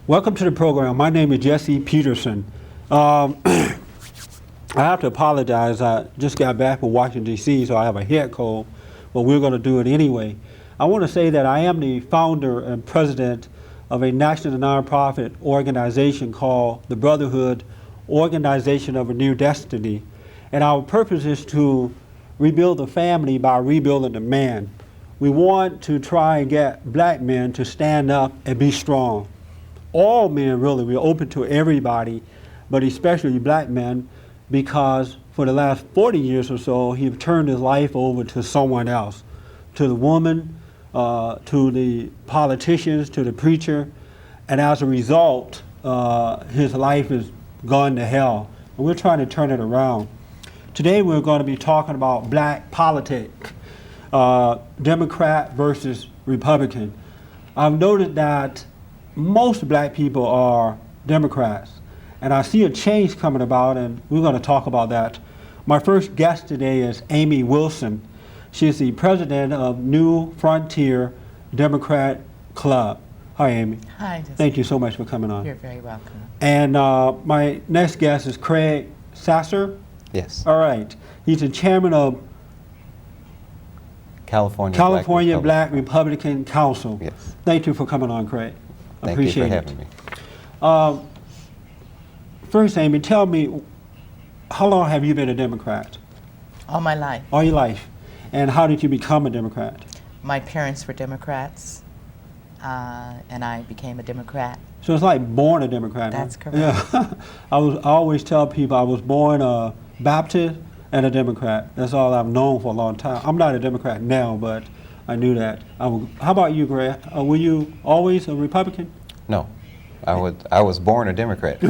Welcome to the program. My name is Jesse Peterson. I have to apologize. I just got back from Washington, D.C., so I have a head cold, but we're going to do it anyway. I want to say that I am the founder and president of a national nonprofit organization called the Brotherhood Organization of a New Destiny. And our purpose is to rebuild the family by rebuilding the man. We want to try and get black men to stand up and be strong. All men, really, we're open to everybody, but especially black men, because for the last 40 years or so, he's turned his life over to someone else, to the woman, to the politicians, to the preacher, and as a result, his life has gone to hell. And we're trying to turn it around. Today we're going to be talking about black politics, Democrat versus Republican. I've noted that most black people are Democrats, and I see a change coming about, and we're going to talk about that. My first guest today is Aimee Wilson. She is the president of New Frontier Democrat Club. Hi, Aimee. Hi, Jessica. Thank you so much for coming on. You're very welcome. And my next guest is Craig Sasser. Yes. All right. He's the chairman of California Black Republican Council. Yes. Thank you for coming on, Craig. Thank Appreciate you for it. having me. First, Aimee, tell me, how long have you been a Democrat? All my life. All your life. And how did you become a Democrat? My parents were Democrats, and I became a Democrat. So it's like born a Democrat. That's huh? correct. Yeah. I always tell people I was born a Baptist and a Democrat. That's all I've known for a long time. I'm not a Democrat now, but I knew that. How about you, Greg? Were you always a Republican? No, I was born a Democrat.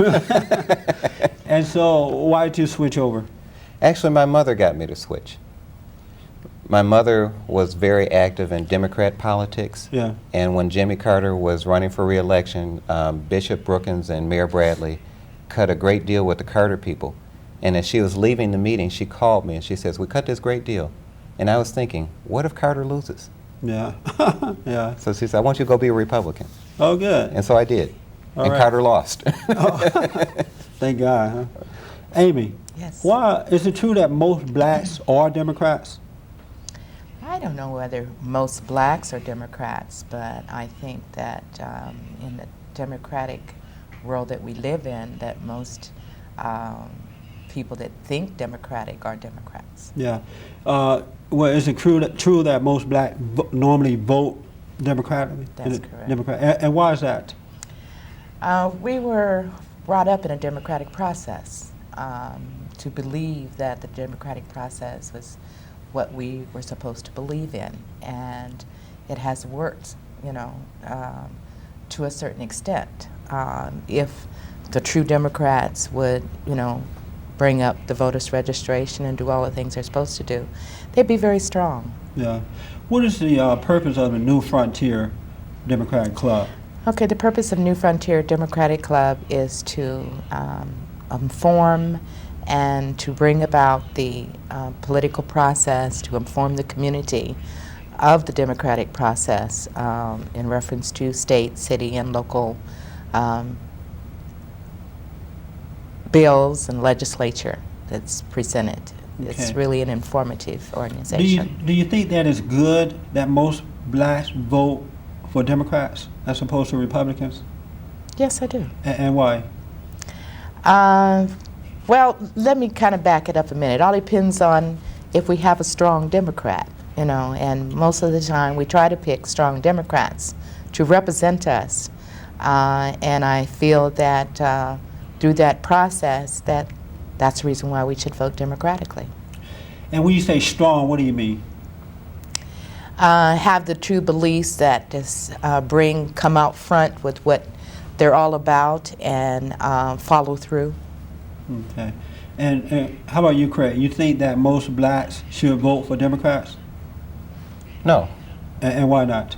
And so why did you switch over? Actually, my mother got me to switch. My mother was very active in Democrat politics. Yeah. And when Jimmy Carter was running for re-election, Bishop Brookins and Mayor Bradley cut a great deal with the Carter people. And as she was leaving the meeting, she called me and she says, "We cut this great deal." And I was thinking, what if Carter loses? Yeah. Yeah. So she said, "I want you to go be a Republican." Oh, good. And so I did. All and right. Carter lost. Oh, thank God, huh? Aimee, Yes. why is it true that most blacks are Democrats? I don't know whether most blacks are Democrats, but I think that in the democratic world that we live in, that most people that think Democratic are Democrats. Yeah. Well, is it true that most blacks normally vote Democratically? That's correct. Democrat. And why is that? We were brought up in a democratic process to believe that the democratic process was what we were supposed to believe in, and it has worked, to a certain extent. If the true Democrats would, bring up the voters' registration and do all the things they're supposed to do, they'd be very strong. Yeah. What is the purpose of the New Frontier Democratic Club? Okay, the purpose of New Frontier Democratic Club is to inform and to bring about the political process, to inform the community of the democratic process in reference to state, city, and local bills and legislature that's presented. It's Okay. really an informative organization. Do you think that it's good that most blacks vote for Democrats as opposed to Republicans? Yes, I do. And why? Well, let me kind of back it up a minute. It all depends on if we have a strong Democrat, and most of the time we try to pick strong Democrats to represent us. And I feel that through that process, that's the reason why we should vote democratically. And when you say strong, what do you mean? Have the true beliefs that just come out front with what they're all about and follow through. Okay. And how about you, Craig? You think that most blacks should vote for Democrats? No. And why not?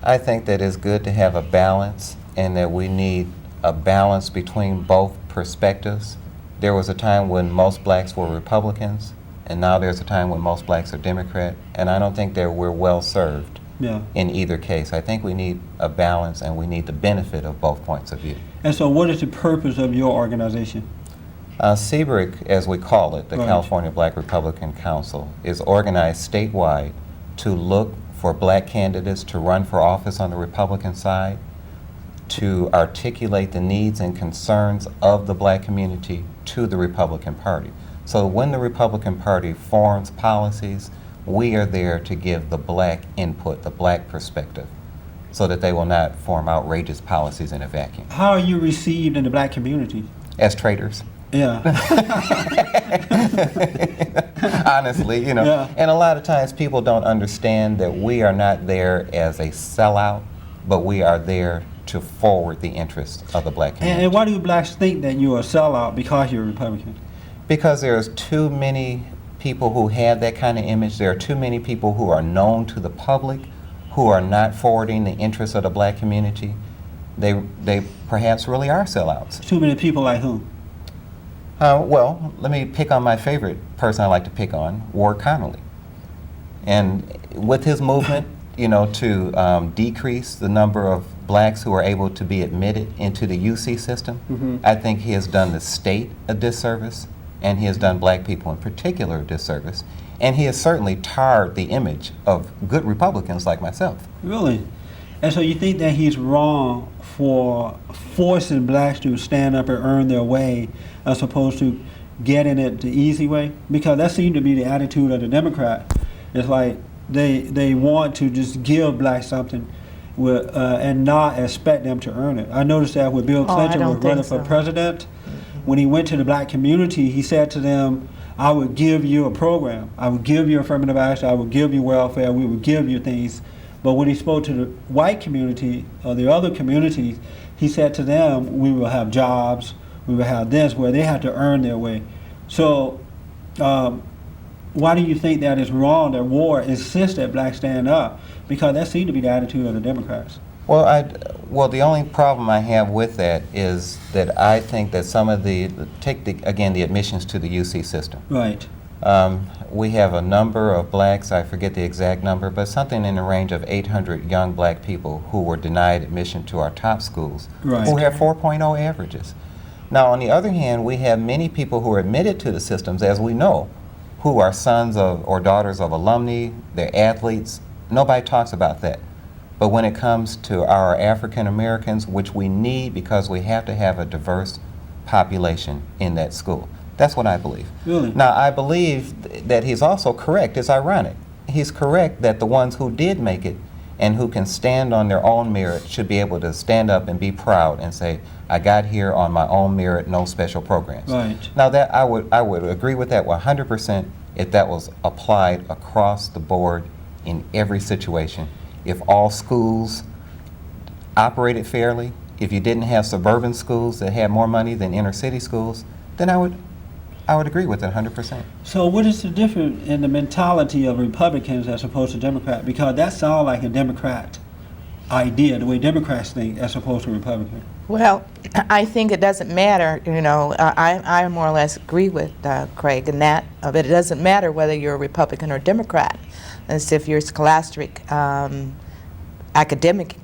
I think that it's good to have a balance, and that we need a balance between both perspectives. There was a time when most blacks were Republicans, and now there's a time when most blacks are Democrat, and I don't think that we're well served Yeah. in either case. I think we need a balance and we need the benefit of both points of view. And so what is the purpose of your organization? CBRC, as we call it, the Right. California Black Republican Council, is organized statewide to look for black candidates to run for office on the Republican side, to articulate the needs and concerns of the black community to the Republican Party. So when the Republican Party forms policies, we are there to give the black input, the black perspective, so that they will not form outrageous policies in a vacuum. How are you received in the black community? As traitors. Yeah. Honestly, you know. Yeah. And a lot of times people don't understand that we are not there as a sellout, but we are there to forward the interests of the black community. And why do blacks think that you're a sellout because you're a Republican? Because there's too many people who have that kind of image. There are too many people who are known to the public who are not forwarding the interests of the black community. They perhaps really are sellouts. Too many people like whom? Well, let me pick on my favorite person I like to pick on, Ward Connolly. And with his movement, you know, to decrease the number of blacks who are able to be admitted into the UC system, I think he has done the state a disservice, and he has done black people in particular a disservice. And he has certainly tarred the image of good Republicans like myself. Really? And so you think that he's wrong for forcing blacks to stand up and earn their way as opposed to getting it the easy way? Because that seemed to be the attitude of the Democrat. It's like they want to just give blacks something and not expect them to earn it. I noticed that when Bill Clinton was running for president, when he went to the black community, he said to them, I would give you a program. I would give you affirmative action. I would give you welfare. We would give you things. But when he spoke to the white community or the other communities, he said to them, we will have jobs, we will have this, where they have to earn their way. So why do you think that is wrong, that Ward insists that blacks stand up? Because that seemed to be the attitude of the Democrats. Well, the only problem I have with that is that I think that some of the admissions to the UC system. Right. We have a number of blacks, I forget the exact number, but something in the range of 800 young black people who were denied admission to our top schools, Right. who have 4.0 averages. Now, on the other hand, we have many people who are admitted to the systems, as we know, who are sons of or daughters of alumni, they're athletes. Nobody talks about that. But when it comes to our African Americans, which we need because we have to have a diverse population in that school. That's what I believe. Really? Now, I believe that he's also correct. It's ironic. He's correct that the ones who did make it and who can stand on their own merit should be able to stand up and be proud and say, I got here on my own merit, no special programs. Right. Now, that I would agree with that 100% if that was applied across the board in every situation. If all schools operated fairly, if you didn't have suburban schools that had more money than inner city schools, then I would agree with it 100%. So what is the difference in the mentality of Republicans as opposed to Democrats? Because that sounds like a Democrat idea, the way Democrats think, as opposed to Republicans. Well, I think it doesn't matter, you know, I more or less agree with Craig in that, but it doesn't matter whether you're a Republican or Democrat. As if your scholastic academic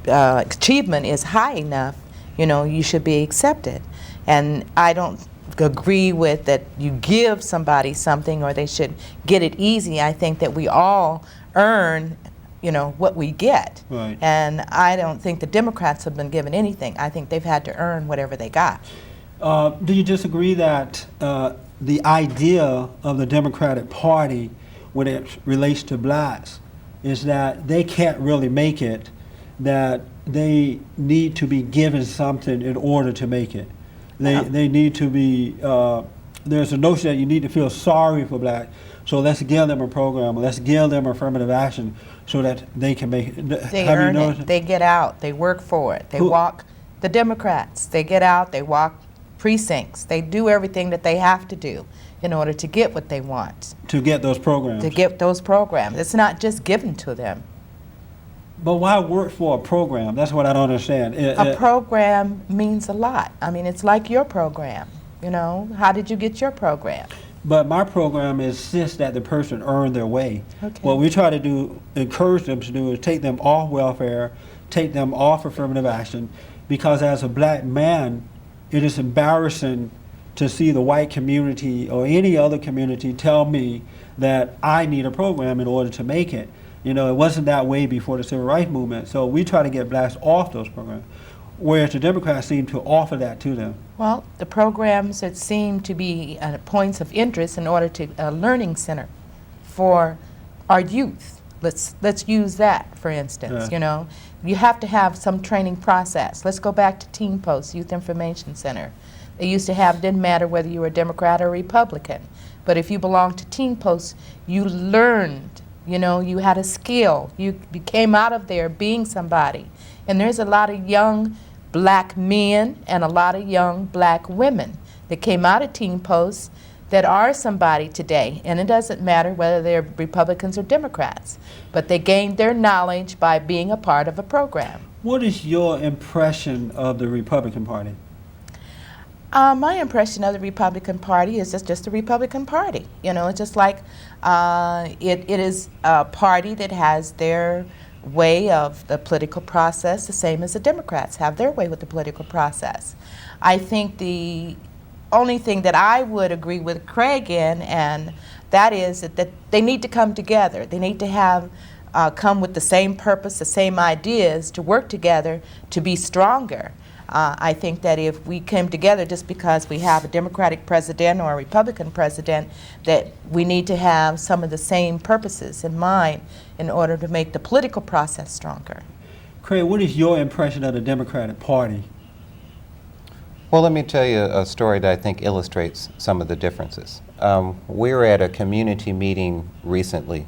achievement is high enough, you know, you should be accepted. And I don't agree with that you give somebody something or they should get it easy. I think that we all earn, you know, what we get. Right. And I don't think the Democrats have been given anything. I think they've had to earn whatever they got. Do you disagree that the idea of the Democratic Party when it relates to blacks is that they can't really make it, that they need to be given something in order to make it? They need to be, there's a notion that you need to feel sorry for blacks, so let's give them a program, let's give them affirmative action so that they can make it. They earn it, they get out, they work for it, they walk, the Democrats, they get out, they walk precincts, they do everything that they have to do in order to get what they want. To get those programs. To get those programs. It's not just given to them. But why work for a program? That's what I don't understand. A program means a lot. I mean, it's like your program. You know, how did you get your program? But my program insists that the person earn their way. Okay. What we try to do, encourage them to do, is take them off welfare, take them off affirmative action, because as a black man, it is embarrassing to see the white community or any other community tell me that I need a program in order to make it. You know, it wasn't that way before the Civil Rights Movement. So we try to get blacks off those programs, whereas the Democrats seem to offer that to them. Well, the programs that seem to be points of interest in order to a learning center for our youth. Let's use that, for instance. Yeah. You know, you have to have some training process. Let's go back to Teen Post, Youth Information Center. They used to have, didn't matter whether you were a Democrat or Republican, but if you belonged to Teen Post, you learned, you know, you had a skill. You came out of there being somebody. And there's a lot of young black men and a lot of young black women that came out of Teen Post that are somebody today. And it doesn't matter whether they're Republicans or Democrats, but they gained their knowledge by being a part of a program. What is your impression of the Republican Party? My impression of the Republican Party is just the Republican Party. You know, it's just like it is a party that has their way of the political process, the same as the Democrats have their way with the political process. I think the only thing that I would agree with Craig in, and that is that they need to come together. They need to have come with the same purpose, the same ideas to work together to be stronger. I think that if we came together just because we have a Democratic president or a Republican president, that we need to have some of the same purposes in mind in order to make the political process stronger. Craig, what is your impression of the Democratic Party? Well, let me tell you a story that I think illustrates some of the differences. We were at a community meeting recently,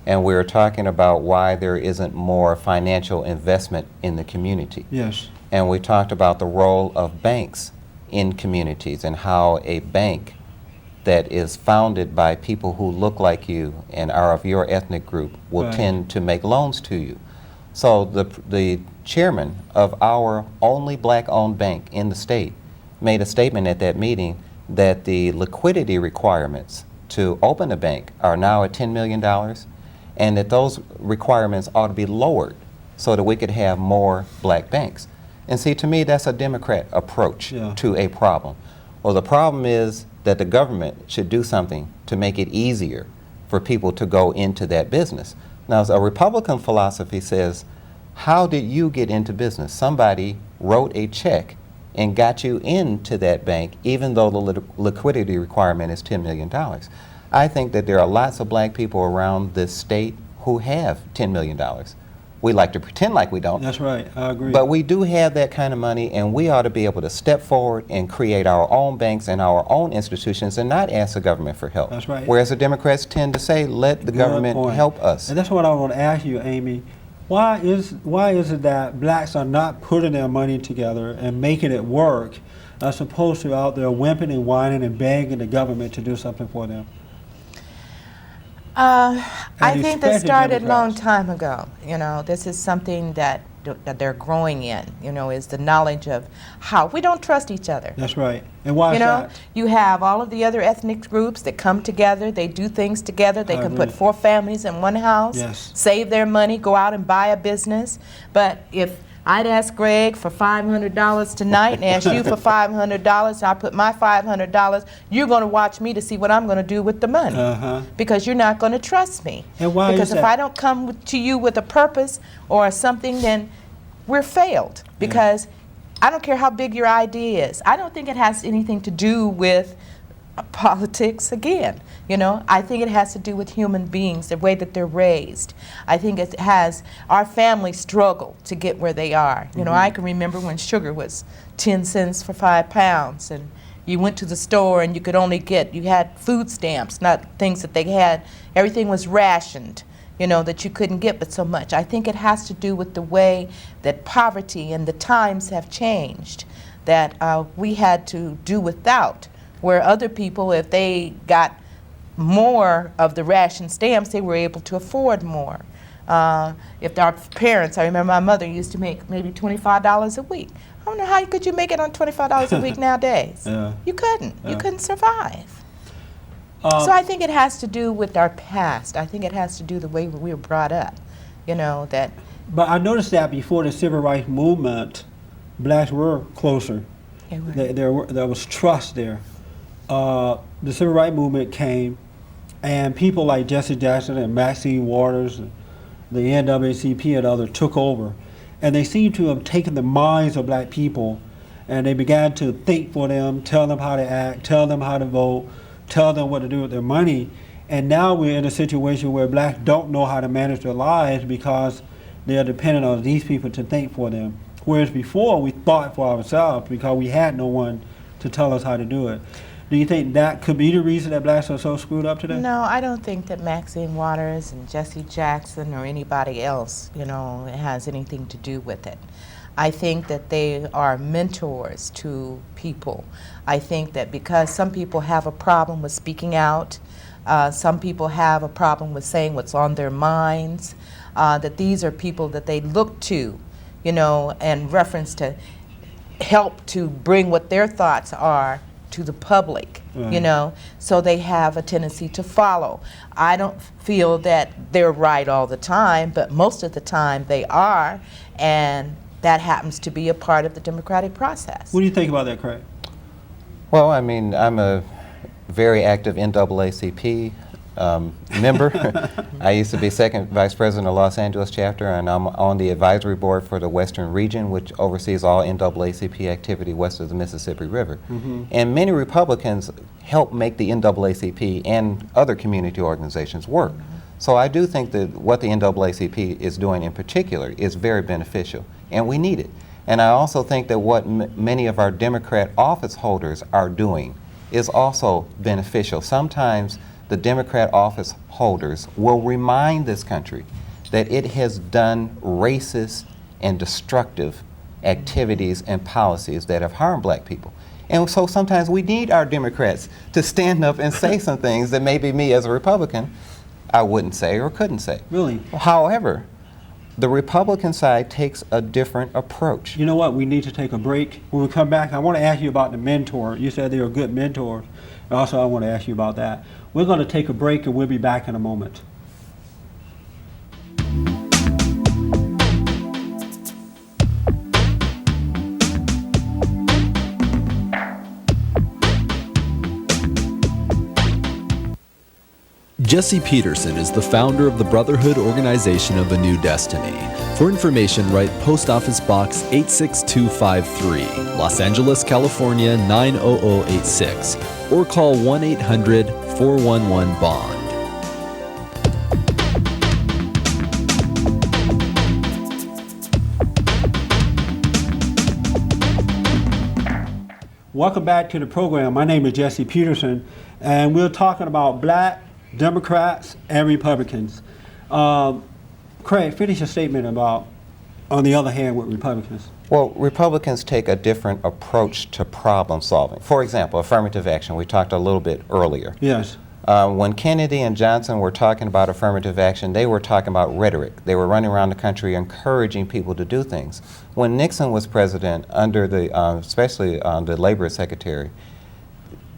and we were talking about why there isn't more financial investment in the community. Yes. And we talked about the role of banks in communities and how a bank that is founded by people who look like you and are of your ethnic group will Right. tend to make loans to you. So the chairman of our only black-owned bank in the state made a statement at that meeting that the liquidity requirements to open a bank are now at $10 million, and that those requirements ought to be lowered so that we could have more black banks. And see, to me, that's a Democrat approach Yeah. to a problem. Well, the problem is that the government should do something to make it easier for people to go into that business. Now, a Republican philosophy says, how did you get into business? Somebody wrote a check and got you into that bank, even though the liquidity requirement is $10 million. I think that there are lots of black people around this state who have $10 million. We like to pretend like we don't. That's right, I agree. But we do have that kind of money, and we ought to be able to step forward and create our own banks and our own institutions and not ask the government for help. That's right. Whereas the Democrats tend to say, let the Good government point. help us. And that's what I want to ask you, Aimee. Why is it that blacks are not putting their money together and making it work, as opposed to out there whimpering and whining and begging the government to do something for them? I think that especially started a long Democrats. time ago. You know, this is something that they're growing in, you know, is the knowledge of how we don't trust each other. That's right. And why You is know, that? you have all of the other ethnic groups that come together, they do things together, they I can put agree. 4 families in one house, Yes. save their money, go out and buy a business. But if I'd ask Greg for $500 tonight and ask you for $500, and I put my $500, you're going to watch me to see what I'm going to do with the money. Uh-huh. Because you're not going to trust me. And why because is if that? I don't come to you with a purpose or something, then we're failed. Because I don't care how big your idea is. I don't think it has anything to do with politics again. You know, I think it has to do with human beings, the way that they're raised. I think it has, our family struggle to get where they are. You know, I can remember when sugar was 10 cents for 5 pounds, and you went to the store and you could only get, you had food stamps, not things that they had, everything was rationed, you know, that you couldn't get but so much. I think it has to do with the way that poverty and the times have changed, that we had to do without, where other people, if they got more of the ration stamps, they were able to afford more. If our parents, I remember my mother used to make maybe $25 a week. I don't know how could you make it on $25 a week nowadays. Yeah. You couldn't. You couldn't survive. So I think it has to do with our past. I think it has to do the way we were brought up, you know, that. But I noticed that before the civil rights movement, blacks were closer. There was trust there. The civil rights movement came, and people like Jesse Jackson and Maxine Waters, and the NAACP and others took over. And they seemed to have taken the minds of black people, and they began to think for them, tell them how to act, tell them how to vote, tell them what to do with their money. And now we're in a situation where blacks don't know how to manage their lives because they are dependent on these people to think for them. Whereas before, we thought for ourselves because we had no one to tell us how to do it. Do you think that could be the reason that blacks are so screwed up today? No, I don't think that Maxine Waters and Jesse Jackson or anybody else, you know, has anything to do with it. I think that they are mentors to people. I think that because some people have a problem with speaking out, some people have a problem with saying what's on their minds, that these are people that they look to, you know, in reference to help to bring what their thoughts are to the public, you know, so they have a tendency to follow. I don't feel that they're right all the time, but most of the time they are, and that happens to be a part of the democratic process. What do you think about that, Craig? Well, I mean, I'm a very active NAACP member. I used to be second vice president of Los Angeles chapter, and I'm on the advisory board for the Western region, which oversees all NAACP activity west of the Mississippi River. And many Republicans help make the NAACP and other community organizations work. So I do think that what the NAACP is doing in particular is very beneficial, and we need it. And I also think that what many of our Democrat office holders are doing is also beneficial. Sometimes the Democrat office holders will remind this country that it has done racist and destructive activities and policies that have harmed black people. And so sometimes we need our Democrats to stand up and say some things that maybe me as a Republican I wouldn't say or couldn't say. Really? However, the Republican side takes a different approach. You know what? We need to take a break. When we come back, I want to ask you about the mentor. You said they were good mentors. Also, I want to ask you about that. We're going to take a break, and we'll be back in a moment. Jesse Peterson is the founder of the Brotherhood Organization of a New Destiny. For information, write Post Office Box 86253, Los Angeles, California 90086, or call 1-800-411-BOND. Welcome back to the program. My name is Jesse Peterson, and we're talking about black Democrats and Republicans. Craig, finish your statement about, on the other hand, with Republicans. Well, Republicans take a different approach to problem solving. For example, affirmative action, we talked a little bit earlier. Yes. When Kennedy and Johnson were talking about affirmative action, they were talking about rhetoric. They were running around the country encouraging people to do things. When Nixon was president, under the, especially the labor secretary,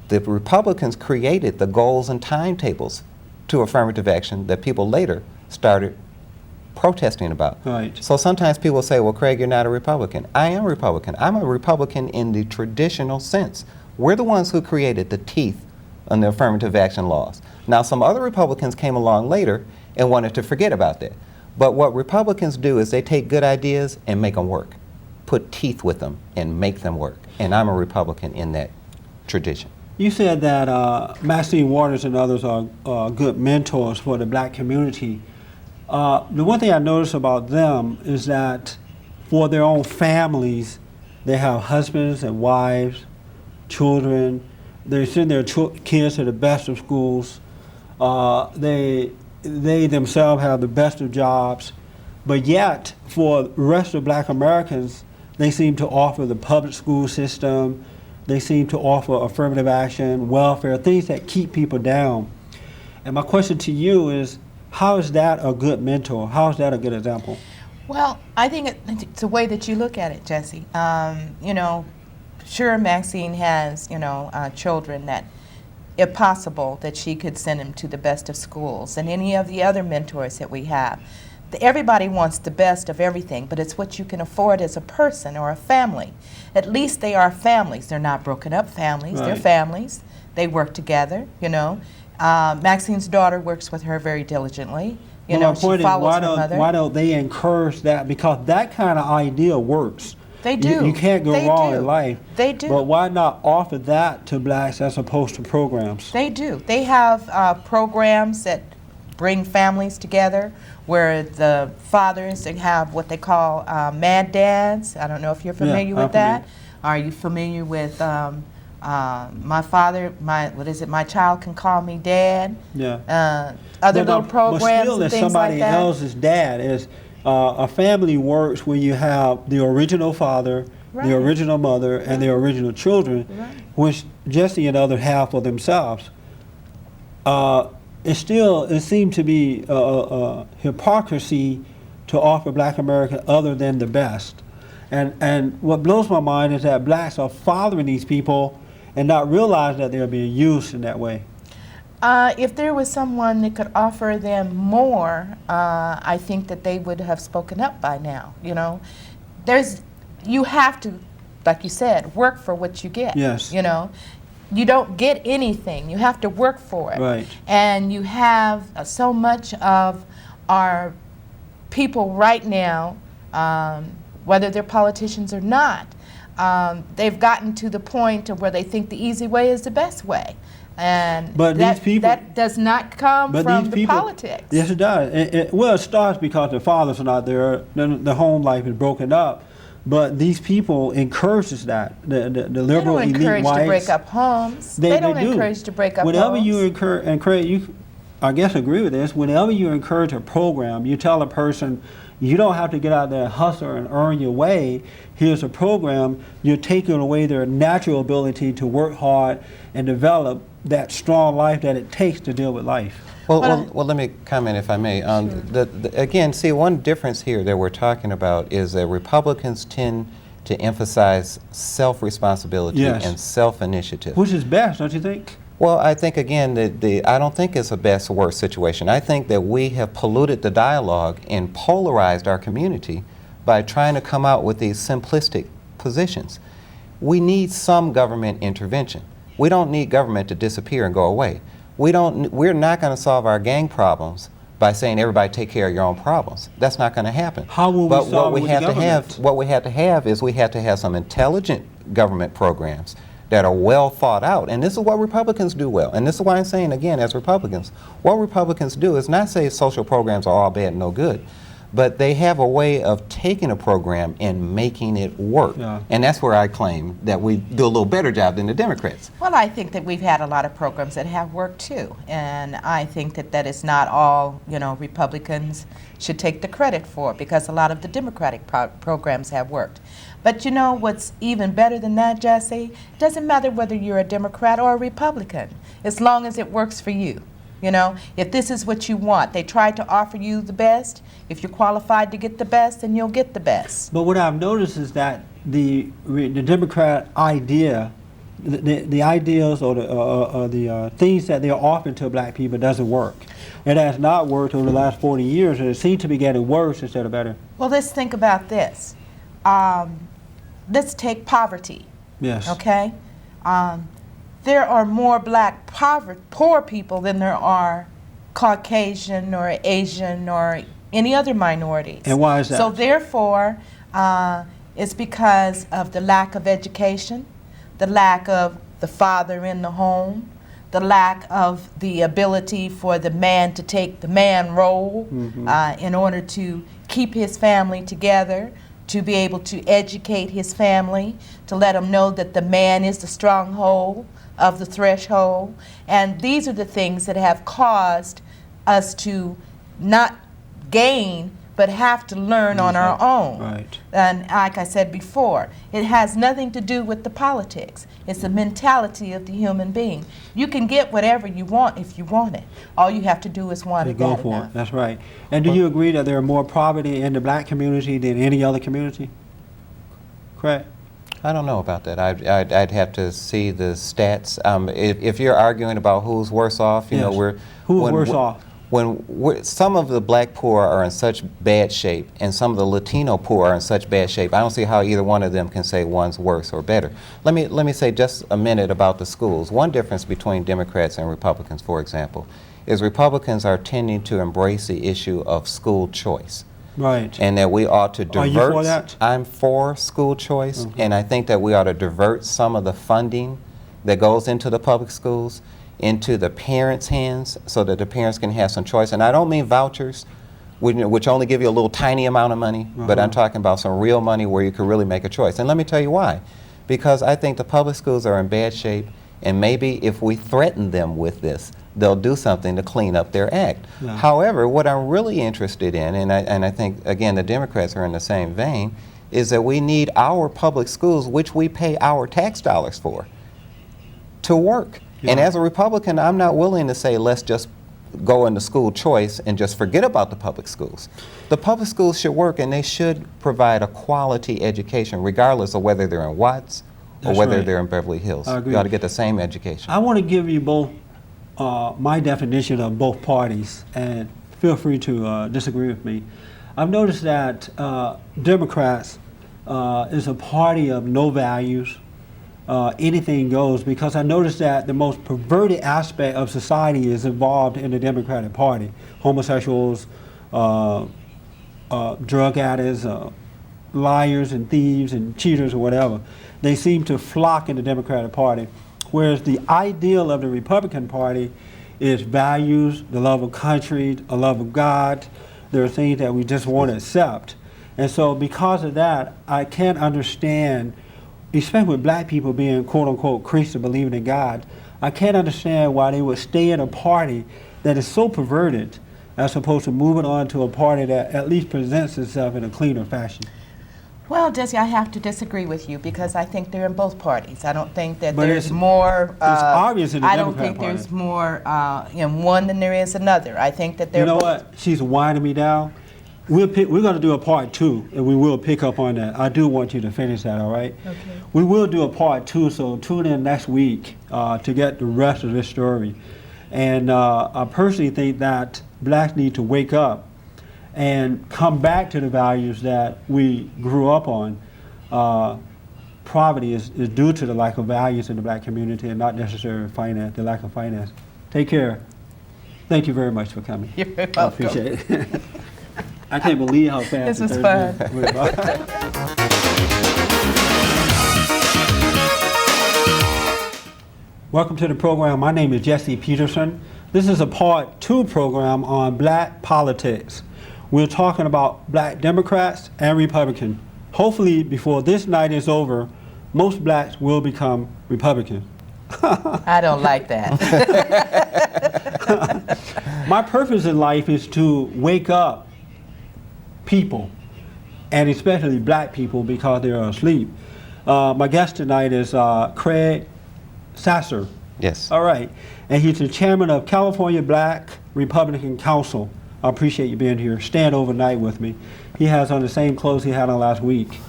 the Republicans created the goals and timetables to affirmative action that people later started protesting about. Right. So sometimes people say, well, Craig, you're not a Republican. I am a Republican. I'm a Republican in the traditional sense. We're the ones who created the teeth on the affirmative action laws. Now, some other Republicans came along later and wanted to forget about that. But what Republicans do is they take good ideas and make them work, put teeth with them and make them work. And I'm a Republican in that tradition. You said that Maxine Waters and others are good mentors for the black community. The one thing I notice about them is that for their own families, they have husbands and wives, children. They send their kids to the best of schools. They themselves have the best of jobs. But yet, for the rest of black Americans, they seem to offer the public school system. They seem to offer affirmative action, welfare, things that keep people down. And my question to you is, how is that a good mentor? How is that a good example? Well, I think it's a way that you look at it, Jesse. You know, sure, Maxine has, you know, children that if possible, that she could send him to the best of schools, and any of the other mentors that we have. Everybody wants the best of everything, but it's what you can afford as a person or a family. At least they are families. They're not broken up families. They're Right. families. They work together, you know. Maxine's daughter works with her very diligently. You know, my point she is, follows her mother. why don't they encourage that? Because that kind of idea works. They do. You can't go They wrong do. in life. They do. But why not offer that to blacks as opposed to programs? They do. They have programs that bring families together, where the fathers have what they call mad dads. I don't know if you're familiar I'm with that. Are you familiar with my father? My child can call me dad. Yeah. Other But little programs but still, and as things somebody like that. else's dad is a family works when you have the original father, Right. the original mother, and the original children, Right. which Jesse and the other have for themselves. It seemed to be hypocrisy to offer Black America other than the best. And what blows my mind is that blacks are fathering these people and not realize that they're being used in that way. If there was someone that could offer them more, I think that they would have spoken up by now. You know, you have to, like you said, work for what you get. Yes. You know, you don't get anything. You have to work for it. Right. And you have so much of our people right now, whether they're politicians or not, they've gotten to the point of where they think the easy way is the best way. And But that, these people- that does not come from the politics. Yes, it does. Well, it starts because the fathers are not there, the home life is broken up. But these people encourages that, the liberal They don't elite encourage whites. to break up homes. They don't do. encourage to break up Whenever homes. you encourage, you, I guess agree with this, whenever you encourage a program, you tell a person, you don't have to get out there and hustle and earn your way. Here's a program. You're taking away their natural ability to work hard and develop that strong life that it takes to deal with life. Well, let me comment if I may. Again, see, one difference here that we're talking about is that Republicans tend to emphasize self-responsibility Yes. and self-initiative. Which is best, don't you think? Well, I think, again, that I don't think it's a best or worst situation. I think that we have polluted the dialogue and polarized our community by trying to come out with these simplistic positions. We need some government intervention. We don't need government to disappear and go away. We're not going to solve our gang problems by saying everybody take care of your own problems. That's not going to happen. How will we But solve what it we with have the to have, government? what we have to have is we have to have some intelligent government programs that are well thought out. And this is what Republicans do well. And this is why I'm saying, again, as Republicans, what Republicans do is not say social programs are all bad and no good, but they have a way of taking a program and making it work. Yeah. And that's where I claim that we do a little better job than the Democrats. Well, I think that we've had a lot of programs that have worked too, and I think that that is not all, you know, Republicans should take the credit for, because a lot of the Democratic programs have worked. But you know what's even better than that, Jesse? It doesn't matter whether you're a Democrat or a Republican, as long as it works for you. You know, if this is what you want, they try to offer you the best. If you're qualified to get the best, then you'll get the best. But what I've noticed is that the Democrat idea, the ideas or the things that they're offering to black people doesn't work. It has not worked over the last 40 years, and it seems to be getting worse instead of better. Well, let's think about this. Let's take poverty. Yes. Okay? There are more black poor people than there are Caucasian or Asian or any other minorities. And why is that? So therefore, it's because of the lack of education, the lack of the father in the home, the lack of the ability for the man to take the man role in order to keep his family together, to be able to educate his family, to let them know that the man is the stronghold of the threshold. And these are the things that have caused us to not gain, but have to learn on our own. Right. And like I said before, it has nothing to do with the politics. It's the mentality of the human being. You can get whatever you want if you want it. All you have to do is want They it go bad for enough. it. That's right. And do you agree that there are more poverty in the black community than any other community? Correct. I don't know about that. I'd have to see the stats. If you're arguing about who's worse off, you know, who's worse off? Some of the black poor are in such bad shape, and some of the Latino poor are in such bad shape, I don't see how either one of them can say one's worse or better. Let me say just a minute about the schools. One difference between Democrats and Republicans, for example, is Republicans are tending to embrace the issue of school choice. Right. And that we ought to divert. Are you for that? I'm for school choice, and I think that we ought to divert some of the funding that goes into the public schools into the parents' hands so that the parents can have some choice. And I don't mean vouchers, which only give you a little tiny amount of money, but I'm talking about some real money where you can really make a choice. And let me tell you why. Because I think the public schools are in bad shape, and maybe if we threaten them with this, they'll do something to clean up their act. Yeah. However, what I'm really interested in, and I think, again, the Democrats are in the same vein, is that we need our public schools, which we pay our tax dollars for, to work. Yeah. And as a Republican, I'm not willing to say let's just go into school choice and just forget about the public schools. The public schools should work, and they should provide a quality education regardless of whether they're in Watts or That's whether right. they're in Beverly Hills. I agree. You ought to get the same education. I want to give you both my definition of both parties, and feel free to disagree with me. I've noticed that Democrats is a party of no values. Anything goes, because I noticed that the most perverted aspect of society is involved in the Democratic Party. Homosexuals, drug addicts, liars and thieves and cheaters or whatever. They seem to flock in the Democratic Party, whereas the ideal of the Republican Party is values, the love of country, a love of God. There are things that we just want to accept. And so because of that, I can't understand, especially with black people being quote-unquote Christian, believing in God, I can't understand why they would stay in a party that is so perverted as opposed to moving on to a party that at least presents itself in a cleaner fashion. Well, Jesse, I have to disagree with you because I think they're in both parties. I don't think that But there's it's more. it's obvious in the I don't Democrat think Party. there's more in one than there is another. I think that they're. You know both. what? She's winding me down. We're going to do a part 2, and we will pick up on that. I do want you to finish that, all right? Okay. We will do a part 2, so tune in next week to get the rest of this story. And I personally think that blacks need to wake up and come back to the values that we grew up on. Poverty is due to the lack of values in the black community and not necessarily finance, the lack of finance. Take care. Thank you very much for coming. You're very I welcome. appreciate it. I can't believe how fast This was 30 fun. minutes went by. Welcome to the program. My name is Jesse Peterson. This is a part 2 program on black politics. We're talking about black Democrats and Republicans. Hopefully, before this night is over, most blacks will become Republicans. I don't like that. My purpose in life is to wake up people, and especially black people because they're asleep. My guest tonight is Craig Sasser. Yes. All right. And he's the chairman of California Black Republican Council. I appreciate you being here. Stand overnight with me. He has on the same clothes he had on last week.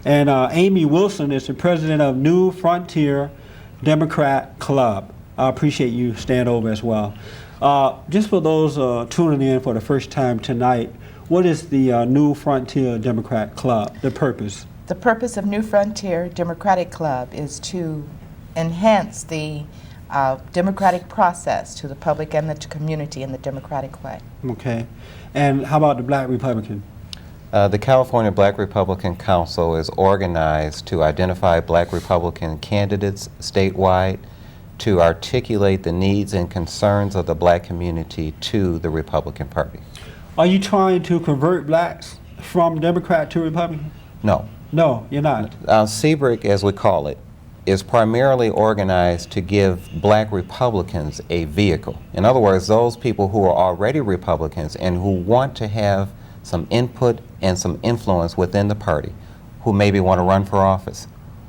And Aimee Wilson is the president of New Frontier Democrat Club. I appreciate you stand over as well. Just for those tuning in for the first time tonight, what is the New Frontier Democrat Club, the purpose? The purpose of New Frontier Democratic Club is to enhance the democratic process to the public and the community in the democratic way. Okay. And how about the Black Republican? The California Black Republican Council is organized to identify Black Republican candidates statewide, to articulate the needs and concerns of the black community to the Republican Party. Are you trying to convert blacks from Democrat to Republican? No. No, you're not. CBRC, as we call it, is primarily organized to give black Republicans a vehicle. In other words, those people who are already Republicans and who want to have some input and some influence within the party, who maybe want to run for office,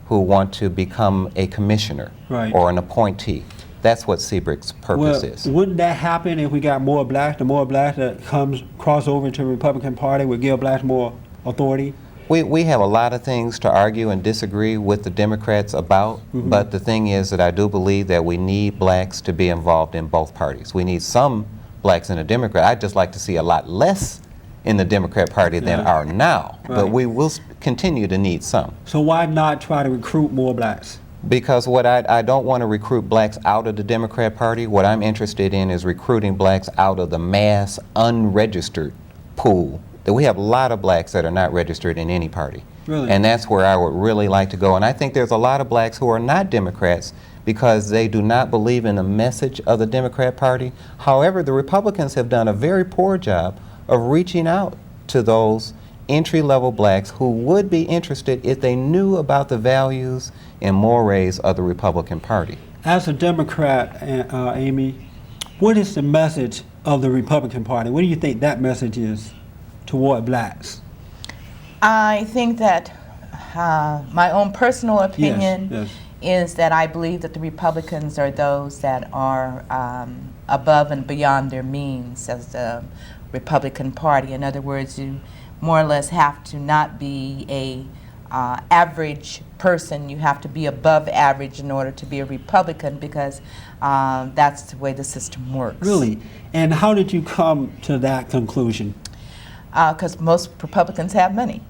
who want to become a commissioner Right. or an appointee. That's what CBRC's purpose is. Wouldn't that happen if we got more blacks? The more blacks that cross over into the Republican Party would give blacks more authority? We have a lot of things to argue and disagree with the Democrats about, but the thing is that I do believe that we need blacks to be involved in both parties. We need some blacks in the Democrat. I'd just like to see a lot less in the Democrat Party than are now, but we will continue to need some. So why not try to recruit more blacks? Because what I don't want to recruit blacks out of the Democrat Party. What I'm interested in is recruiting blacks out of the mass unregistered pool. That we have a lot of blacks that are not registered in any party. Really? And that's where I would really like to go. And I think there's a lot of blacks who are not Democrats because they do not believe in the message of the Democrat Party. However, the Republicans have done a very poor job of reaching out to those entry-level blacks who would be interested if they knew about the values and mores of the Republican Party. As a Democrat, Aimee, what is the message of the Republican Party? What do you think that message is toward blacks? I think that my own personal opinion is that I believe that the Republicans are those that are above and beyond their means as the Republican Party. In other words, you more or less have to not be a average person. You have to be above average in order to be a Republican, because that's the way the system works. Really? And how did you come to that conclusion? Because most Republicans have money.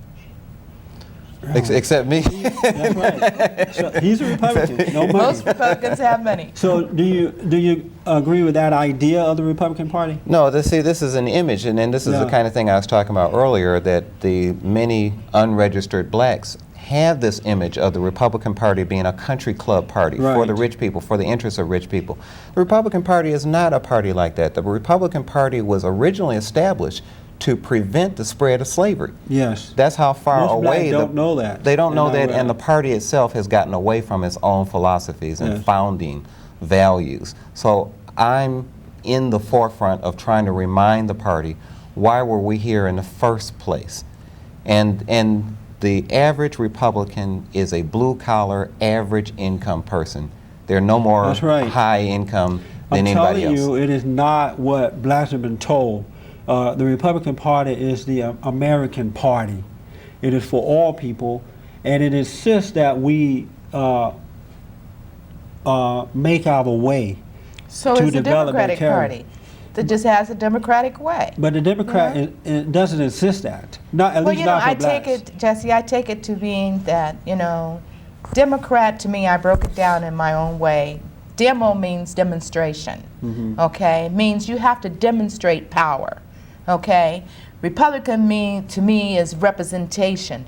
Except me. That's right. So he's a Republican. No money. Most Republicans have money. So do you agree with that idea of the Republican Party? No, this is an image, and this is the kind of thing I was talking about earlier, that the many unregistered blacks have this image of the Republican Party being a country club party for the rich people, for the interests of rich people. The Republican Party is not a party like that. The Republican Party was originally established to prevent the spread of slavery. Yes. That's how far Most away blacks don't know that. They don't know that, and the party itself has gotten away from its own philosophies and founding values. So I'm in the forefront of trying to remind the party, why were we here in the first place? And the average Republican is a blue-collar, average income person. They're no more high income than anybody else. I'm telling you, it is not what blacks have been told. The Republican Party is the American Party. It is for all people, and it insists that we make our way so to it's the develop Democratic Party that just has a democratic way. But the Democrat it doesn't insist that. Not at least not for blacks. I take it, Jesse, I take it to mean that, Democrat, to me, I broke it down in my own way. Demo means demonstration, okay? Means you have to demonstrate power, okay? Republican to me is representation,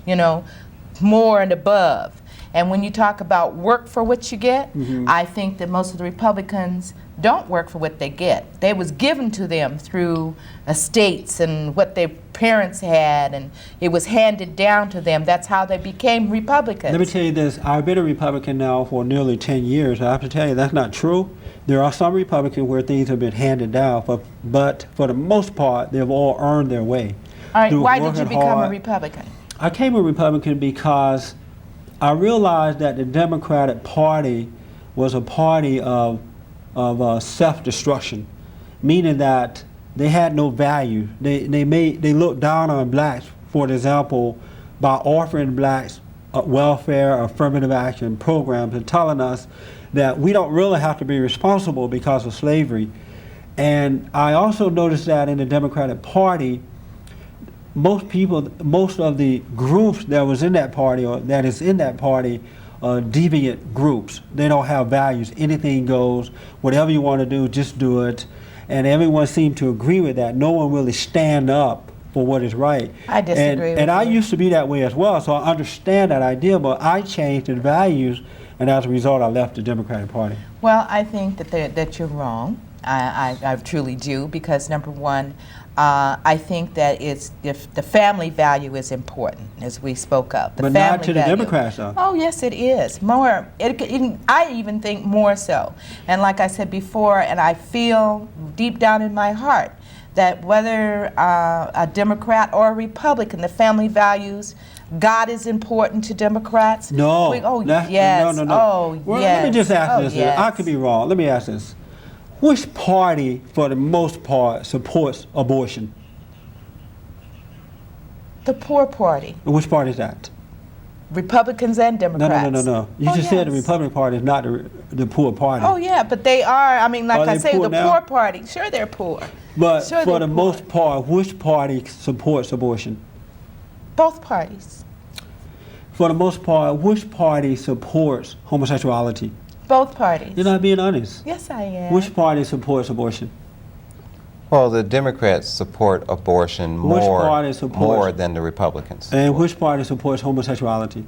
more and above. And when you talk about work for what you get, I think that most of the Republicans don't work for what they get. They was given to them through estates and what their parents had, and it was handed down to them. That's how they became Republicans. Let me tell you this, I've been a Republican now for nearly 10 years. I have to tell you, that's not true. There are some Republicans where things have been handed down, but for the most part, they've all earned their way. All right, why did you become a Republican? I became a Republican because I realized that the Democratic Party was a party of self-destruction, meaning that they had no value. They looked down on blacks, for example, by offering blacks welfare, affirmative action programs, and telling us that we don't really have to be responsible because of slavery. And I also noticed that in the Democratic Party, most of the groups that was in that party, or that is in that party, deviant groups. They don't have values. Anything goes. Whatever you want to do, just do it. And everyone seemed to agree with that. No one really stand up for what is right. I disagree with and I you. used to be that way as well, so I understand that idea, but I changed in values, and as a result, I left the Democratic Party. Well, I think that you're wrong. I truly do, because number one, I think that if the family value is important, as we spoke of. But not to the Democrats, though. Oh, yes, it is. More. I even think more so. And like I said before, and I feel deep down in my heart that whether a Democrat or a Republican, the family values, God is important to Democrats. No. Yes. No. Oh, Well, yes. let me just ask this. Yes. I could be wrong. Let me ask this. Which party, for the most part, supports abortion? The poor party, And which party is that? Republicans and No, Democrats. no. You Oh, just said the yes. Republican Party is not the poor party. Oh, yeah, but they are, I mean, like Are I they say, poor the now? poor party, sure they're poor. But Sure for they're the poor. most part, which party supports abortion? Both parties. For the most part, which party supports homosexuality? Both parties. You're not being honest. Yes, I am. Which party supports abortion? Well, the Democrats support abortion Which more, party supports- more than the Republicans. And which party supports homosexuality?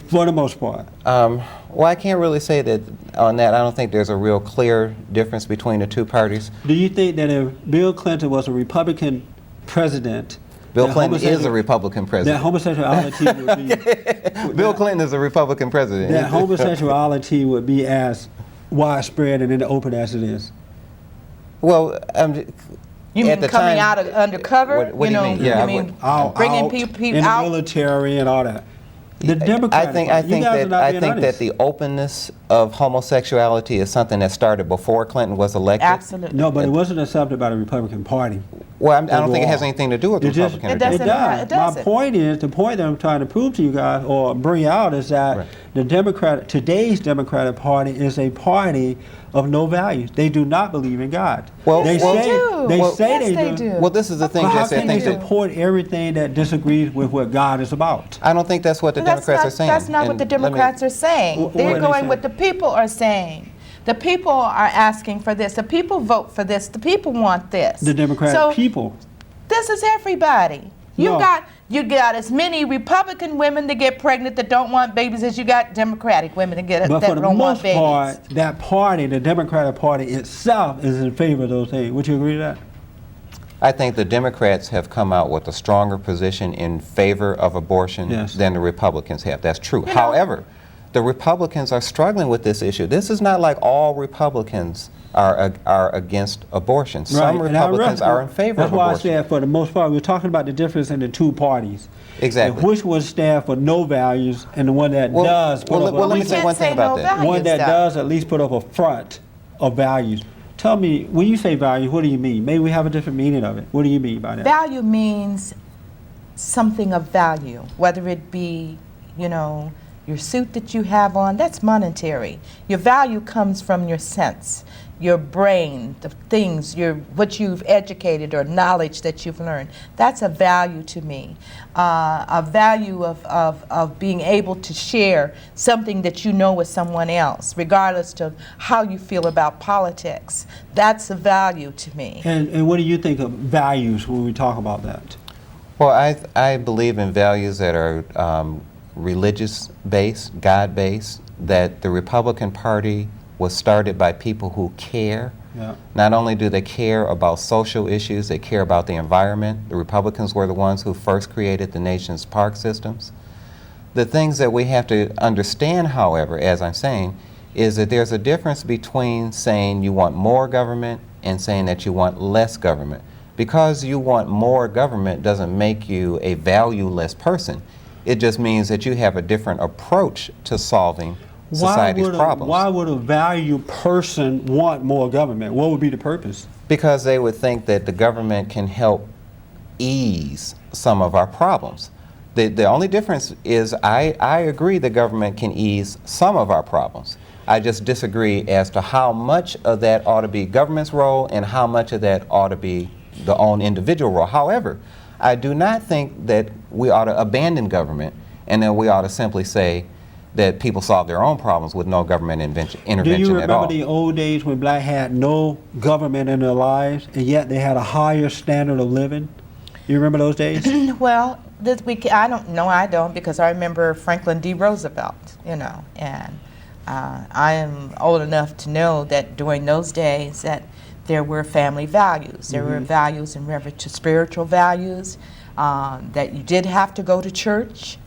For the most part. Well, I can't really say that on that. I don't think there's a real clear difference between the two parties. Do you think that if Bill Clinton was a Republican president, Bill that Clinton is a homosexual- Republican that president. homosexuality would be Bill Clinton is a Republican president. that homosexuality would be as widespread and in the open as it is? Well, You at mean the coming time- out of undercover? What do you mean? Yeah, I you would- mean Out, bringing out people in the out? military and all that. The Democratic I think Party, you guys are not I being think that honest. the openness of homosexuality is something that started before Clinton was elected. Absolutely. No, but it wasn't accepted by the Republican Party. Well, I don't think it has Overall. anything to do with It just- Republican or It doesn't. Democrat. It doesn't. My point is, the point that I'm trying to prove to you guys or bring out is that Right. today's Democratic Party is a party of no values. They do not believe in God. Well, they well- say, do. they Well- say Yes, they do. Well, this is the thing, But how Jesse. I can they think that support everything that disagrees with what God is about? I don't think that's what the That's Democrats not, are saying. That's not what And the let me- Democrats are saying. What They're are they going saying? what the people are saying. The people are asking for this. The people vote for this. The people want this. The Democratic so people. This is everybody. No. You got as many Republican women that get pregnant that don't want babies as you got Democratic women that But that for the don't want most babies. part, that party, the Democratic Party itself, is in favor of those things. Would you agree to that? I think the Democrats have come out with a stronger position in favor of abortion Yes. than the Republicans have. That's true. You know- However, the Republicans are struggling with this issue. This is not like all Republicans are against abortion. Some and I Republicans are in favor That's of why abortion. I said for the most part, we're talking about the difference in the two parties. Exactly. And which one stands for no values and the one that Well- does put well, up well, a, let me We say can't one thing say about no that. values, one that though. does at least put up a front of values. Tell me, when you say values, what do you mean? Maybe we have a different meaning of it. What do you mean by that? Value means something of value, whether it be, your suit that you have on, that's monetary. Your value comes from your sense, your brain, the things, what you've educated or knowledge that you've learned. That's a value to me. A value of being able to share something that you know with someone else, regardless of how you feel about politics. That's a value to me. And what do you think of values when we talk about that? Well, I believe in values that are religious-based, God-based, that the Republican Party was started by people who care. Yeah. Not only do they care about social issues, they care about the environment. The Republicans were the ones who first created the nation's park systems. The things that we have to understand, however, as I'm saying, is that there's a difference between saying you want more government and saying that you want less government. Because you want more government doesn't make you a valueless person. It just means that you have a different approach to solving society's problems. Why would a value person want more government? What would be the purpose? Because they would think that the government can help ease some of our problems. The only difference is I agree the government can ease some of our problems. I just disagree as to how much of that ought to be government's role and how much of that ought to be the own individual role. However, I do not think that we ought to abandon government and then we ought to simply say that people solve their own problems with no government intervention Do you at remember all. the old days when black had no government in their lives and yet they had a higher standard of living? You remember those days? Well, I don't, because I remember Franklin D. Roosevelt, and I am old enough to know that during those days that there were family values. There were values in reference to spiritual values, that you did have to go to church,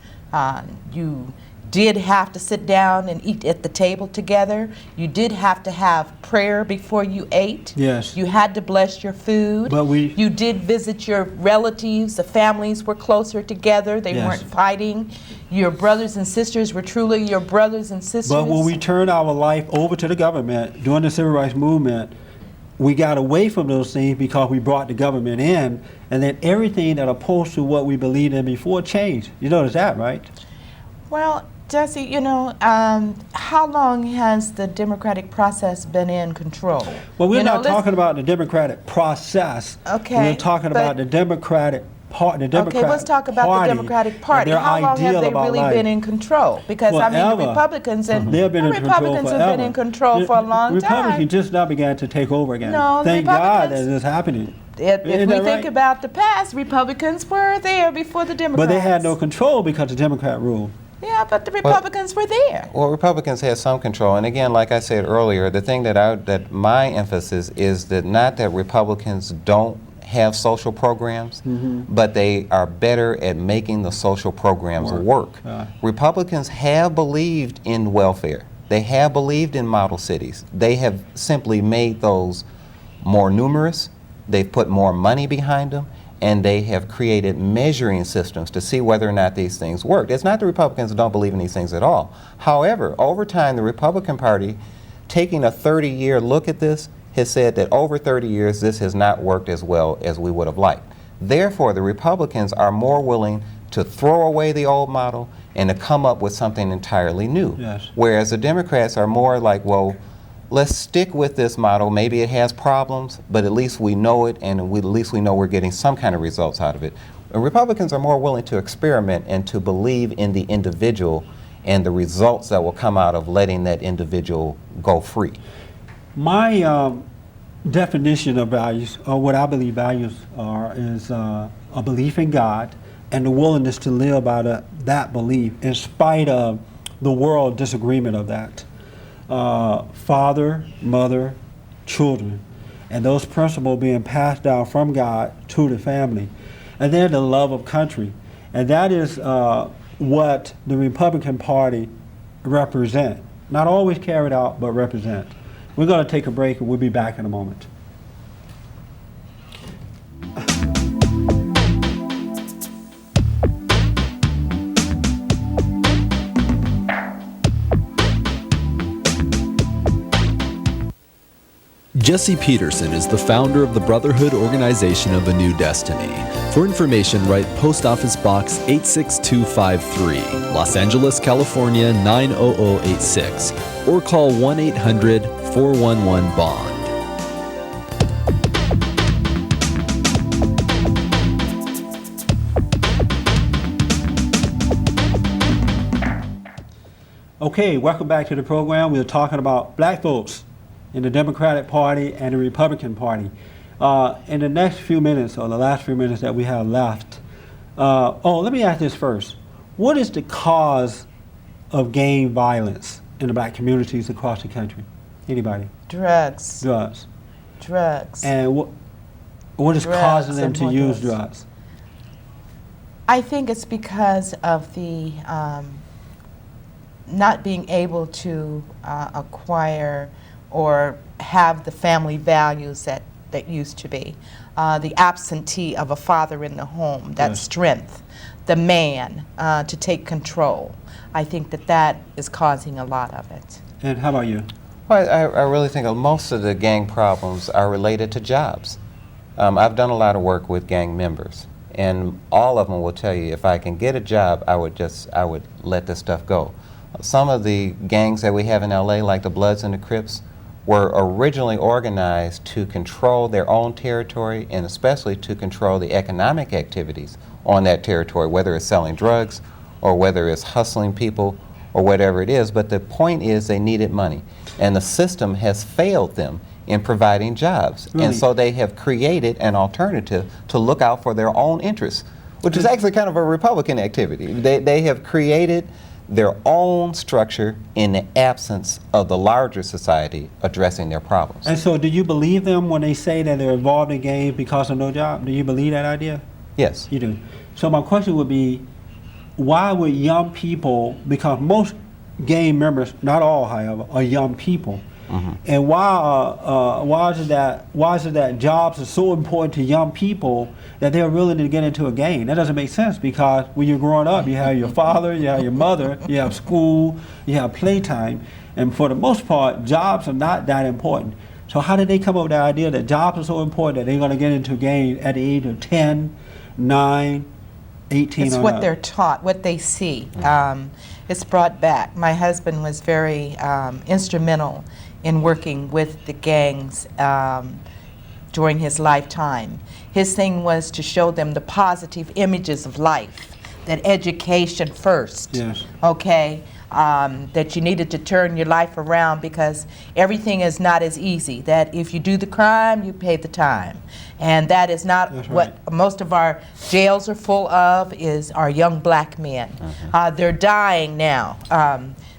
you did have to sit down and eat at the table together. You did have to have prayer before you ate. Yes. You had to bless your food. But you did visit your relatives. The families were closer together. They Yes. weren't fighting. Your brothers and sisters were truly your brothers and sisters. But when we turned our life over to the government during the Civil Rights Movement, we got away from those things because we brought the government in, and then everything that opposed to what we believed in before changed. You notice that, right? Well, Jesse, you know, how long has the democratic process been in control? Well, we're You know, not talking about the democratic process. Okay, We're talking but- about the Democratic Party. The Democratic Okay, let's talk about Party the Democratic Party. and their How long have ideal they about really life. been in control? Because I mean, the Forever. Republicans and They've been the in control Republicans have forever. been in control for a long Republicans time. just now began to take over again. No, the Thank God that Republicans- this is happening. If Isn't we that think right? about the past, Republicans were there before the Democrats. But they had no control because the Democrat ruled. Yeah, but the Republicans were there. Well, Republicans had some control, and again, like I said earlier, the thing that my emphasis is that not that Republicans don't have social programs, but they are better at making the social programs work. Republicans have believed in welfare. They have believed in model cities. They have simply made those more numerous. They've put more money behind them, and they have created measuring systems to see whether or not these things work. It's not the Republicans that don't believe in these things at all. However, over time, the Republican Party, taking a 30-year look at this, has said that over 30 years, this has not worked as well as we would have liked. Therefore, the Republicans are more willing to throw away the old model and to come up with something entirely new. Yes. Whereas the Democrats are more like, well, let's stick with this model. Maybe it has problems, but at least we know it, and at least we know we're getting some kind of results out of it. And Republicans are more willing to experiment and to believe in the individual and the results that will come out of letting that individual go free. My definition of values, or what I believe values are, is a belief in God and the willingness to live by that belief in spite of the world disagreement of that. Father, mother, children, and those principles being passed down from God to the family. And then the love of country. And that is what the Republican Party represent. Not always carried out, but represent. We're going to take a break, and we'll be back in a moment. Jesse Peterson is the founder of the Brotherhood Organization of a New Destiny. For information, write Post Office Box 86253, Los Angeles, California 90086, or call 1-800-411-BOND. Okay, welcome back to the program. We're talking about black folks in the Democratic Party and the Republican Party. In the next few minutes, or the last few minutes that we have left, let me ask this first. What is the cause of gang violence in the black communities across the country? Anybody? Drugs. Drugs. Drugs. And what is Drugs causing them and to more use drugs. drugs? I think it's because of the not being able to acquire or have the family values that used to be. The absentee of a father in the home, that Yes. strength, the man to take control. I think that is causing a lot of it. And how about you? Well, I really think most of the gang problems are related to jobs. I've done a lot of work with gang members, and all of them will tell you, if I can get a job, I would let this stuff go. Some of the gangs that we have in LA, like the Bloods and the Crips, were originally organized to control their own territory, and especially to control the economic activities on that territory, whether it's selling drugs or whether it's hustling people or whatever it is. But the point is, they needed money, and the system has failed them in providing jobs. Really? And so they have created an alternative to look out for their own interests, which is actually kind of a Republican activity. They have created their own structure in the absence of the larger society addressing their problems. And so do you believe them when they say that they're involved in gangs because of no job? Do you believe that idea? Yes. You do. So my question would be, why would young people, because most gang members, not all however, are young people, and why is it that jobs are so important to young people that they're willing to get into a gang? That doesn't make sense, because when you're growing up, you have your father, you have your mother, you have school, you have playtime, and for the most part, jobs are not that important. So how did they come up with the idea that jobs are so important that they're going to get into gang at the age of 10, 9, 18 It's on what up? they're taught, what they see. It's brought back. My husband was very instrumental in working with the gangs during his lifetime. His thing was to show them the positive images of life, that education first, Yes. okay? That you needed to turn your life around because everything is not as easy. That if you do the crime, you pay the time. And that is not That's what right. most of our jails are full of, is our young black men. They're dying now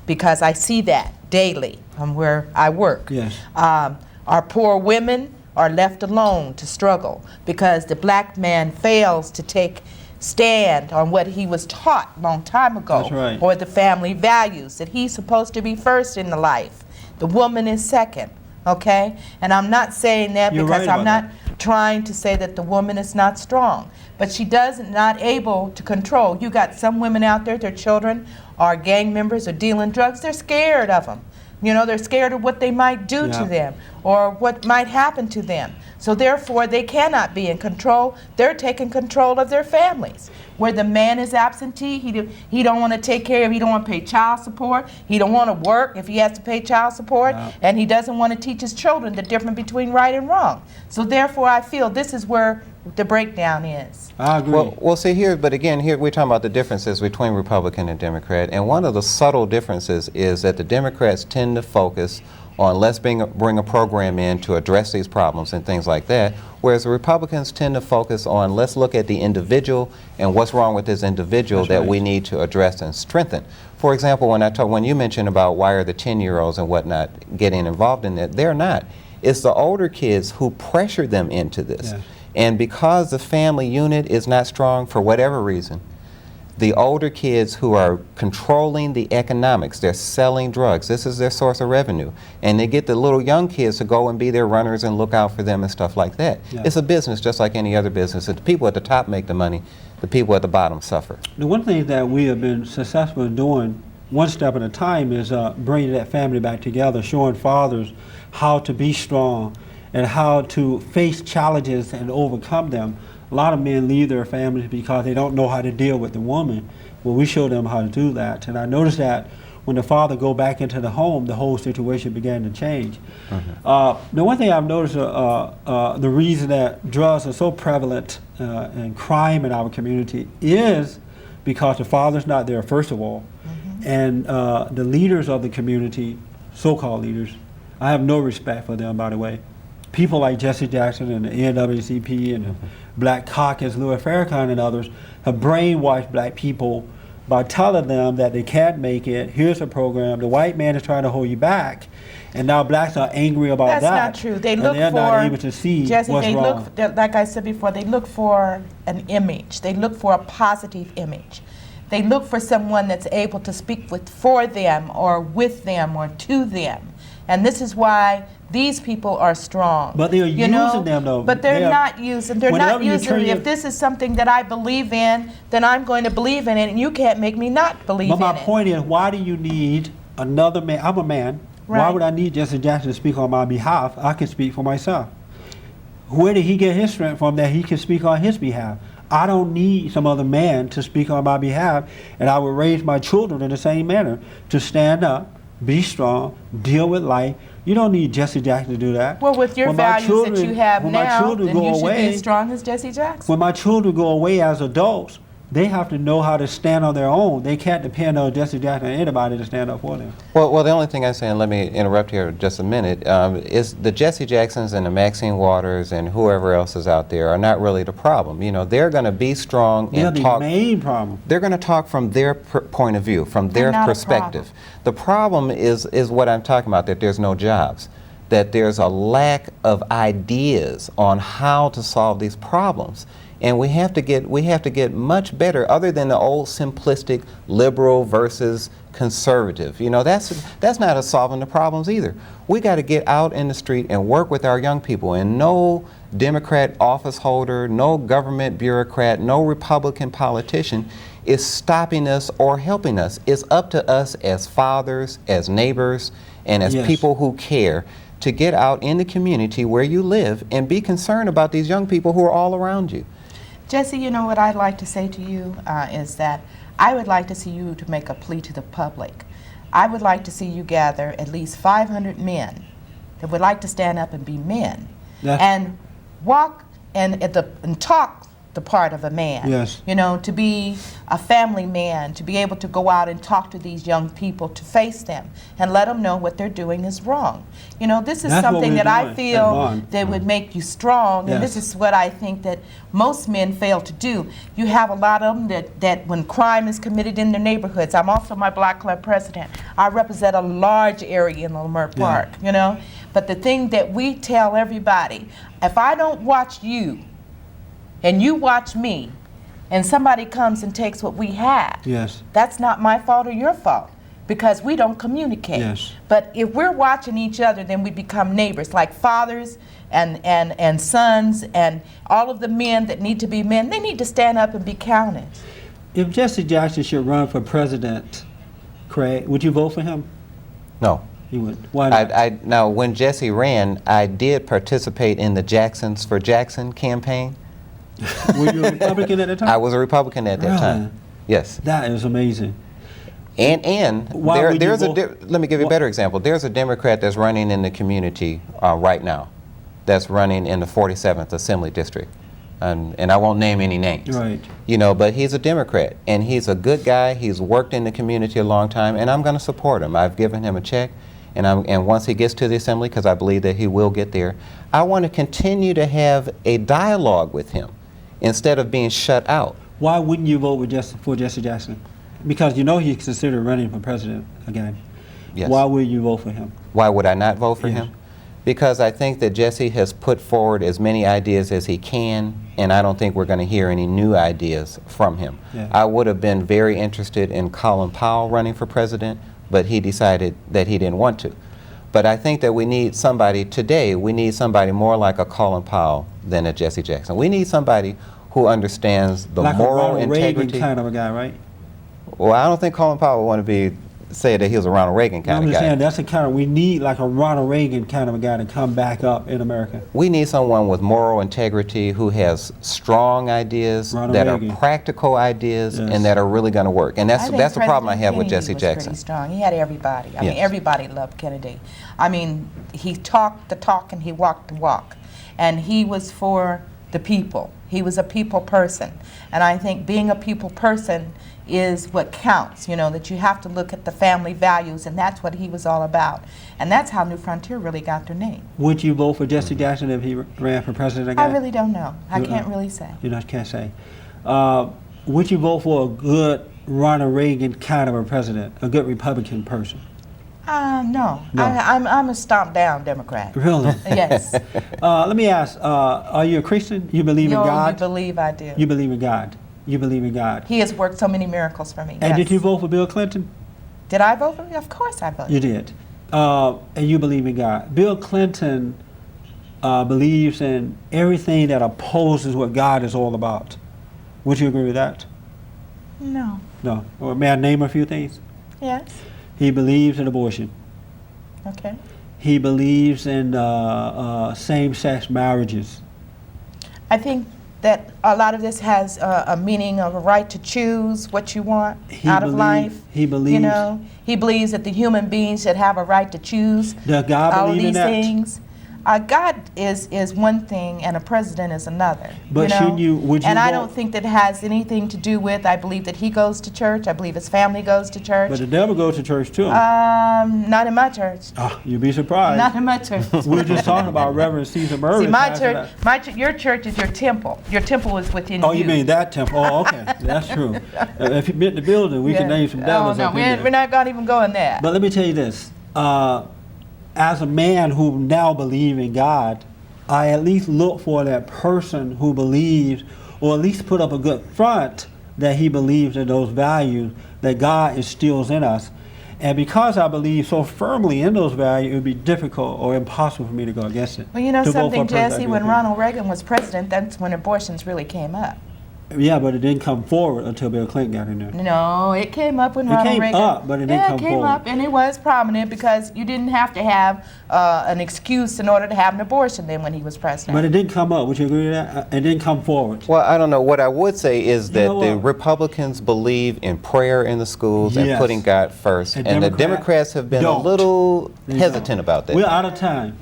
because I see that daily from where I work. Yes. Our poor women are left alone to struggle because the black man fails to take stand on what he was taught a long time ago, That's right. or the family values, that he's supposed to be first in the life. The woman is second, okay? And I'm not saying that You're because right I'm about not trying to say that the woman is not strong, but she does not able to control. You got some women out there, their children are gang members or dealing drugs, they're scared of them. You know, they're scared of what they might do Yeah. to them or what might happen to them. So therefore, they cannot be in control. They're taking control of their families. Where the man is absentee, he don't want to take care of, he don't want to pay child support, he don't want to work if he has to pay child support, Yeah. and he doesn't want to teach his children the difference between right and wrong. So therefore, I feel this is where the breakdown is. I agree. Well, see here, but again, here we're talking about the differences between Republican and Democrat, and one of the subtle differences is that the Democrats tend to focus on let's bring a program in to address these problems and things like that, whereas the Republicans tend to focus on let's look at the individual and what's wrong with this individual That's that right. we need to address and strengthen. For example, when you mentioned about why are the 10-year-olds and whatnot getting involved in it, they're not. It's the older kids who pressure them into this. Yes. And because the family unit is not strong for whatever reason, the older kids who are controlling the economics, they're selling drugs, this is their source of revenue, and they get the little young kids to go and be their runners and look out for them and stuff like that. Yeah. It's a business just like any other business. The people at the top make the money, the people at the bottom suffer. The one thing that we have been successful in doing, one step at a time, is bringing that family back together, showing fathers how to be strong and how to face challenges and overcome them. A lot of men leave their families because they don't know how to deal with the woman. Well, we show them how to do that. And I noticed that when the father go back into the home, the whole situation began to change. The one thing I've noticed, the reason that drugs are so prevalent and crime in our community is because the father's not there, first of all. And the leaders of the community, so-called leaders, I have no respect for them, by the way. People like Jesse Jackson and the NAACP and the Black Caucus, Louis Farrakhan and others have brainwashed black people by telling them that they can't make it. Here's a program. The white man is trying to hold you back. And now blacks are angry about That's that. not true. They and look they're for, not able to see Jesse, what's they wrong. look, like I said before, they look for an image. They look for a positive image. They look for someone that's able to speak for them or with them or to them. And this is why these people are strong. But they are you know? using them, though. But they're They are- not using. They're Whenever not you using. turn your- If this is something that I believe in, then I'm going to believe in it, and you can't make me not believe But in my it. point is, why do you need another man? I'm a man. Why Right. would I need Jesse Jackson to speak on my behalf? I can speak for myself. Where did he get his strength from that he can speak on his behalf? I don't need some other man to speak on my behalf, and I would raise my children in the same manner, to stand up, be strong, deal with life. You don't need Jesse Jackson to do that. Well, with your When my values that you have when my now, children then go you should be away, as strong as Jesse Jackson. when my children go away as adults, they have to know how to stand on their own. They can't depend on Jesse Jackson or anybody to stand up for them. Well, the only thing I say, and let me interrupt here just a minute, is the Jesse Jacksons and the Maxine Waters and whoever else is out there are not really the problem. You know, they're going to be strong They're and the talk. main problem. They're going to talk from their point of view, from their not a perspective. The problem is what I'm talking about, that there's no jobs, that there's a lack of ideas on how to solve these problems. And we have to get much better, other than the old simplistic liberal versus conservative. You know, that's not solving the problems either. We got to get out in the street and work with our young people, and no Democrat office holder, no government bureaucrat, no Republican politician is stopping us or helping us. It's up to us as fathers, as neighbors, and as Yes. people who care to get out in the community where you live and be concerned about these young people who are all around you. Jesse, you know what I'd like to say to you is that I would like to see you to make a plea to the public. I would like to see you gather at least 500 men that would like to stand up and be men and walk and talk the part of a man. Yes. You know, to be a family man, to be able to go out and talk to these young people, to face them and let them know what they're doing is wrong. You know, this is something that I feel that would make you strong, and this is what I think that most men fail to do. You have a lot of them that when crime is committed in their neighborhoods, I'm also my Black Club president. I represent a large area in Lamert Park, you know. But the thing that we tell everybody, if I don't watch you, and you watch me, and somebody comes and takes what we have, that's not my fault or your fault, because we don't communicate. But if we're watching each other, then we become neighbors, like fathers and sons, and all of the men that need to be men, they need to stand up and be counted. If Jesse Jackson should run for president, Craig, would you vote for him? No. You would. Why not? Now, when Jesse ran, I did participate in the Jacksons for Jackson campaign. Were you a Republican at the time? I was a Republican at that time. Yes. That is amazing. And there's let me give you a better example. There's a Democrat that's running in the community right now, that's running in the 47th Assembly District, and I won't name any names. Right. You know, but he's a Democrat, and he's a good guy. He's worked in the community a long time, and I'm going to support him. I've given him a check, and once he gets to the Assembly, because I believe that he will get there, I want to continue to have a dialogue with him, instead of being shut out. Why wouldn't you vote for Jesse Jackson? Because you know he's considered running for president again. Yes. Why would you vote for him? Why would I not vote for him? Because I think that Jesse has put forward as many ideas as he can, and I don't think we're going to hear any new ideas from him. I would have been very interested in Colin Powell running for president, but he decided that he didn't want to. But I think that we need somebody today, we need somebody more like a Colin Powell than a Jesse Jackson. We need somebody who understands the like moral a Ronald integrity. Reagan kind of a guy, right? Well, I don't think Colin Powell would want to say that he was a Ronald Reagan kind of guy. I'm just saying that's the kind of, we need like a Ronald Reagan kind of a guy to come back up in America. We need someone with moral integrity who has strong ideas that are practical ideas and that are really going to work. And that's the problem I have with Jesse Jackson. Pretty strong. He had everybody. I mean, everybody loved Kennedy. I mean, he talked the talk and he walked the walk. And he was for the people. He was a people person. And I think being a people person is what counts, you know, that you have to look at the family values, and that's what he was all about. And that's how New Frontier really got their name. Would you vote for Jesse Jackson if he ran for president again? I really don't know. I can't really say. You just can't say. Would you vote for a good Ronald Reagan kind of a president, a good Republican person? No. I'm a stomp down Democrat. Really? Yes. Let me ask, are you a Christian? You believe in God? You believe I do. You believe in God? You believe in God? He has worked so many miracles for me. And did you vote for Bill Clinton? Did I vote for him? Of course I voted. You did. And you believe in God. Bill Clinton believes in everything that opposes what God is all about. Would you agree with that? No. No. Or may I name a few things? Yes. He believes in abortion. Okay. He believes in same-sex marriages. I think that a lot of this has a meaning of a right to choose what you want out of life. He believes. You know, he believes that the human beings should have a right to choose Does God all of believe in these that? things. God is one thing and a president is another. But you know? shouldn't you, would you And I vote- don't think that it has anything to do with, I believe that he goes to church, I believe his family goes to church. But the devil goes to church too. Not in my church. You'd be surprised. Not in my church. We were just talking about Reverend Caesar Murray. See, my church, your church is your temple. Your temple is within you. Oh, you mean that temple? Oh, okay. That's true. If you've been in the building, we can name some devils up in there. We're not going to even go in there. But let me tell you this. As a man who now believes in God, I at least look for that person who believes, or at least put up a good front that he believes in those values that God instills in us. And because I believe so firmly in those values, it would be difficult or impossible for me to go against it. Well, you know to vote for something, a person I Jesse, agree when with. Ronald Reagan was president, that's when abortions really came up. Yeah, but it didn't come forward until Bill Clinton got in there. No, it came up when It Ronald came Reagan. up, but it didn't come it came forward. up, and it was prominent because you didn't have to have an excuse in order to have an abortion then when he was president. But it didn't come up. Would you agree with that? It didn't come forward. Well, I don't know. What I would say is that know the what? Republicans believe in prayer in the schools and Yes. putting God first, And and the Democrats Democrats have been don't. a little They hesitant don't. about that. We're out of time.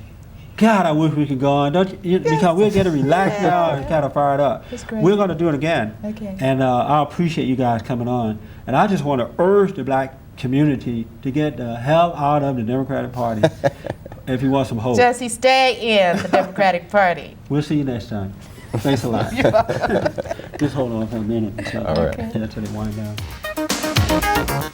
God, I wish we could go on. Don't you? Because we'll get a relaxed now and kind of fired up. That's great. We're going to do it again. Okay. And I appreciate you guys coming on. And I just want to urge the black community to get the hell out of the Democratic Party if you want some hope. Jesse, stay in the Democratic Party. We'll see you next time. Thanks a lot. Just hold on for a minute. So, All right. Until they wind down.